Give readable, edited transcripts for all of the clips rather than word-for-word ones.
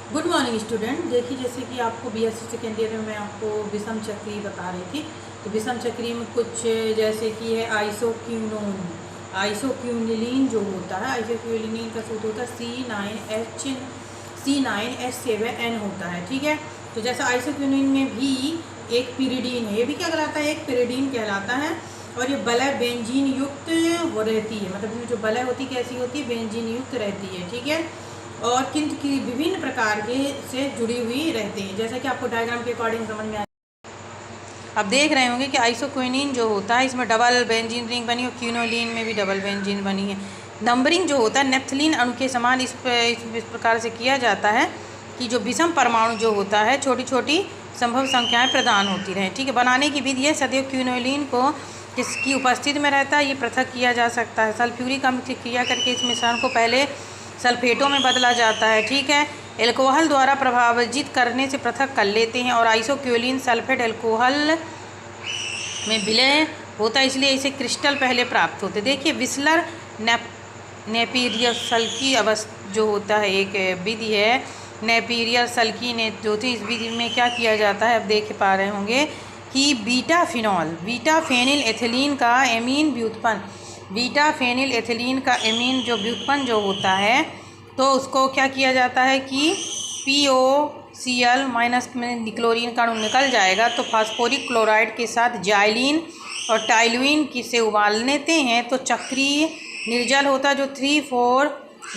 Good morning student. देखिए, जैसे कि आपको बीएससी सेकेंड ईयर में मैं आपको विषम चक्री बता रही थी। तो विषम चक्री में कुछ जैसे कि है आइसोक्यूनोन, आइसोक्यूनिलीन जो होता है, आइसोक्यूनिलीन का सूत्र होता है C9H7N होता है। ठीक है। तो जैसा आइसोक्यूनिन में भी एक पिरिडीन है, ये भी क्या कहलाता है, एक पिरिडीन कहलाता है। और ये वलय बेंजीन युक्त वो रहती है, मतलब जो वलय होती कैसी होती है, बेंजीन युक्त रहती है। ठीक है। और किन की विभिन्न प्रकार के से जुड़ी हुई रहते हैं, जैसा कि आपको डायग्राम के अकॉर्डिंग समझ में आ। अब देख रहे होंगे कि आइसोक्विनिन जो होता है इसमें डबल बेंजीन रिंग बनी और क्यूनोलिन में भी डबल बेंजीन बनी है। नंबरिंग जो होता है नेप्थलीन अणु के समान इस प्रकार से किया जाता है कि जो विषम परमाणु जो होता है छोटी छोटी संभव संख्याएं प्रदान होती रहें। ठीक है। बनाने की विधि है, सदैव क्यूनोलिन को किसकी उपस्थिति में रहता है ये पृथक किया जा सकता है। सल्फ्यूरिक अम्ल की क्रिया करके इस मिश्रण को पहले सल्फेटों में बदला जाता है। ठीक है। एल्कोहल द्वारा प्रभावित करने से पृथक कर लेते हैं और आइसोक्यूलिन सल्फेट एल्कोहल में विलय होता है, इसलिए इसे क्रिस्टल पहले प्राप्त होते। देखिए विस्लर नेपीरियर सल्की अवस्था जो होता है एक विधि है, नेपीरियर सल्की ने जो थी, इस विधि में क्या किया जाता है, अब देख पा रहे होंगे कि बीटा फेनिल एथिलीन का एमीन व्युत्पन्न, बीटा फेनिल एथिलीन का एमीन जो व्युत्पन्न जो होता है, तो उसको क्या किया जाता है कि POCl माइनस में क्लोरीन का अणु निकल जाएगा तो फास्फोरिक क्लोराइड के साथ जाइलिन और टाइलुइन की से उबाल लेते हैं तो चक्रीय निर्जल होता है जो 3,4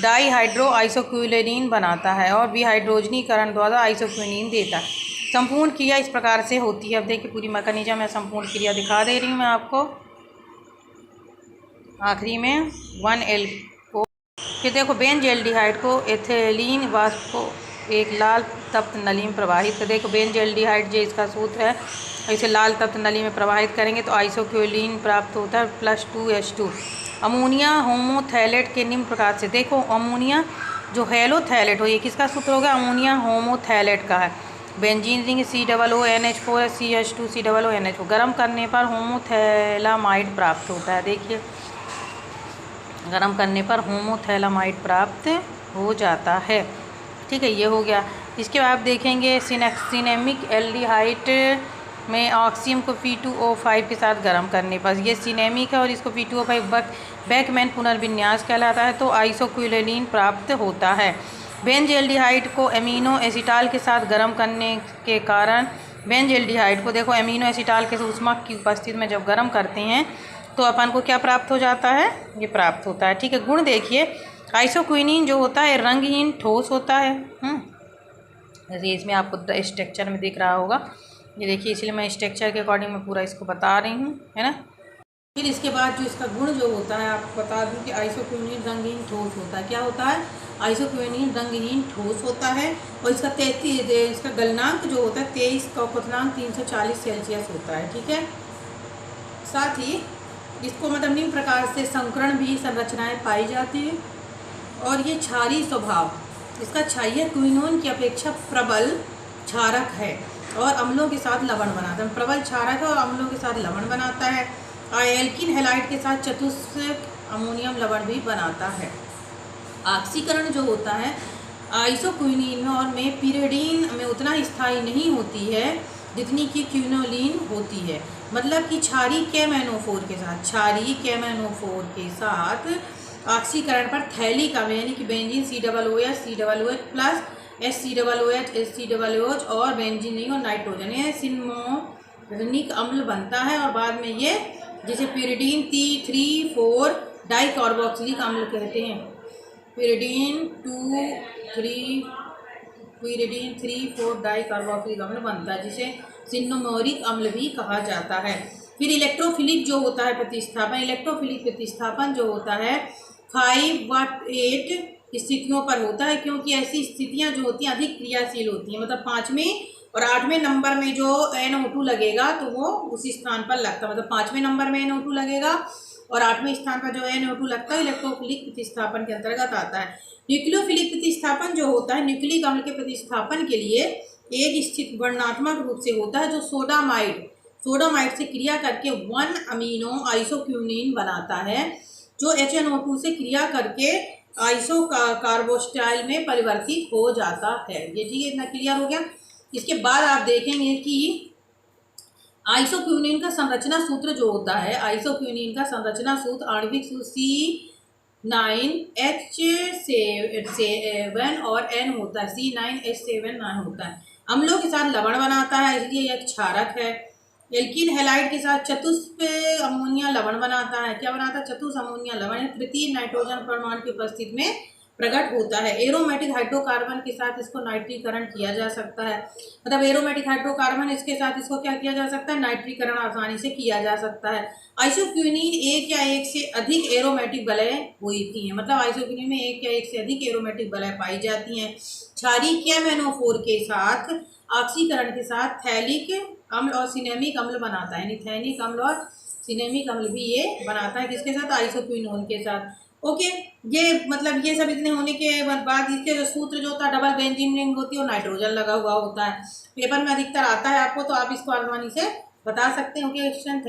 डाईहाइड्रो आइसोक्यूलिन बनाता है और विहाइड्रोजनीकरण द्वारा आइसोक्यूलिन देता है। संपूर्ण क्रिया इस प्रकार से होती है। अब देखिए पूरी मैकेनिज्म में संपूर्ण क्रिया दिखा दे रही हूँ मैं आपको। आखिरी में 1L को फिर देखो बेंजल्डिहाइड को एथिलीन वाष्प को एक लाल तप्त नली में प्रवाहित कर। देखो बेंजल्डिहाइड जो इसका सूत्र है, इसे लाल तप्त नली में प्रवाहित करेंगे तो आइसोक्यूलिन प्राप्त होता है +2H2। अमोनिया होमोथैलेट के निम्न प्रकार से, देखो अमोनिया जो हेलोथैलेट हो, ये किसका सूत्र होगा, अमोनिया होमोथैलेट का है। Benzene ring COONH4 CH2 COONH4 गर्म करने पर होमोथैलामाइड प्राप्त होता है। देखिए गर्म करने पर होमोथैलामाइड प्राप्त हो जाता है। ठीक है, ये हो गया। इसके बाद आप देखेंगे सिनेमिक एल्डिहाइड में ऑक्सीजन को P2O5 के साथ गर्म करने पर, ये सिनेमिक है और इसको P2O5 बैकमैन पुनर्विन्यास कहलाता है तो आइसोक्यूलिन प्राप्त होता है। बेंजल्डिहाइड को एमिनो एसिटाल के साथ गर्म करने के कारण बेंजल्डिहाइड को देखो एमिनो एसिटाल के ऊष्मा की उपस्थिति में जब गर्म करते हैं तो अपन को क्या प्राप्त हो जाता है, ये प्राप्त होता है। ठीक है। गुण देखिए, आइसोक्विनिन जो होता है रंगहीन ठोस होता है। जैसे इसमें आपको स्ट्रक्चर में दिख रहा होगा, ये देखिए, इसलिए मैं स्ट्रक्चर के अकॉर्डिंग मैं पूरा इसको बता रही हूँ, है ना। फिर इसके बाद जो इसका गुण जो होता है आपको बता दूँ कि आइसोक्विनिन रंगहीन ठोस होता है। क्या होता है, आइसोक्विनिन रंगहीन ठोस होता है और इसका गलनांक जो होता है 23 का क्वथनांक 340 सेल्सियस होता है। ठीक है। साथ ही इसको मतलब निम्न प्रकार से संकरण भी संरचनाएं पाई जाती हैं और ये क्षारीय स्वभाव इसका क्षारीय क्विनोन की अपेक्षा प्रबल क्षारक है और अम्लों के साथ लवण बनाता है। प्रबल क्षारक है और अम्लों के साथ लवण बनाता है। एल्किन हैलाइड के साथ चतुष्क अमोनियम लवण भी बनाता है। ऑक्सीकरण जो होता है आइसोक्विनिन में और में पिरिडीन में उतना स्थायी नहीं होती है जितनी कि क्यूनोलिन होती है। मतलब कि क्षारीय KMnO4 के साथ ऑक्सीकरण पर थैलिक अम्ल यानी कि बेंजीन COOH प्लस HCOOH और बेंजीन नहीं और नाइट्रोजन ये सिनमोनिक अम्ल बनता है और बाद में ये जिसे पिरिडीन 3,4 डाइकार्बोक्सिलिक अम्ल कहते हैं। पिरिडीन 3,4 डाइकार्बोक्सिलिक अम्ल बनता है जिसे सिनमोरिक अम्ल भी कहा जाता है। फिर इलेक्ट्रोफिलिक जो होता है प्रतिस्थापन, इलेक्ट्रोफिलिक प्रतिस्थापन जो होता है 5 व 8 स्थितियों पर होता है, क्योंकि ऐसी स्थितियां जो होती हैं अधिक क्रियाशील होती हैं। मतलब 5वें और 8वें नंबर में जो NO2 लगेगा तो वो उसी स्थान पर लगता है। मतलब 5वें नंबर में NO2 लगेगा और 8वें स्थान पर जो NO2 लगता है इलेक्ट्रोफिलिक प्रतिस्थापन के अंतर्गत आता है। न्यूक्लियोफिलिक प्रतिस्थापन जो होता है न्यूक्लिक अम्ल के प्रतिस्थापन के लिए एक स्थित वर्णनात्मक रूप से होता है जो सोडामाइड से क्रिया करके 1 अमीनो आइसोक्यूनिन बनाता है जो HNO2 से क्रिया करके आइसो कार्बोस्टाइल में परिवर्तित हो जाता है। ये ठीक है, इतना क्लियर हो गया। इसके बाद आप देखेंगे कि आइसोक्यूनिन का संरचना सूत्र जो होता है, आइसोक्यूनिन का संरचना सूत्र आणविक सूत्र C9H7 और N होता है, C9H7 होता है। अम्लों के साथ लवण बनाता है, इसलिए यह क्षारक है। एल्किन हैलाइड के साथ चतुष्प अमोनिया लवण बनाता है। क्या बनाता है? चतुष्प अमोनिया लवण तृतीय नाइट्रोजन परमाणु की उपस्थिति में प्रकट होता है। एरोमेटिक हाइड्रोकार्बन के साथ इसको नाइट्रीकरण किया जा सकता है, मतलब एरोमेटिक हाइड्रोकार्बन इसके साथ इसको क्या किया जा सकता है? नाइट्रीकरण आसानी से किया जा सकता है। आइसोक्यूनिन एक या एक से अधिक एरोमेटिक वलय होती हैं, मतलब आइसोक्यूनिन में एक या एक से अधिक एरोमेटिक वलय पाई जाती हैं। क्षारीय KMnO4 के साथ ऑक्सीकरण के साथ थैलिक अम्ल और सिनेमिक अम्ल बनाता है, यानी थैनिक अम्ल और सिनेमिक अम्ल भी ये बनाता है। किसके साथ? आइसोक्विनोन के साथ। ओके, ये मतलब ये सब इतने होने के बाद इसके जो सूत्र जो होता है, डबल बेंजीन रिंग होती है और नाइट्रोजन लगा हुआ होता है। पेपर में अधिकतर आता है आपको, तो आप इसको आसानी से बता सकते हैं। Okay, question.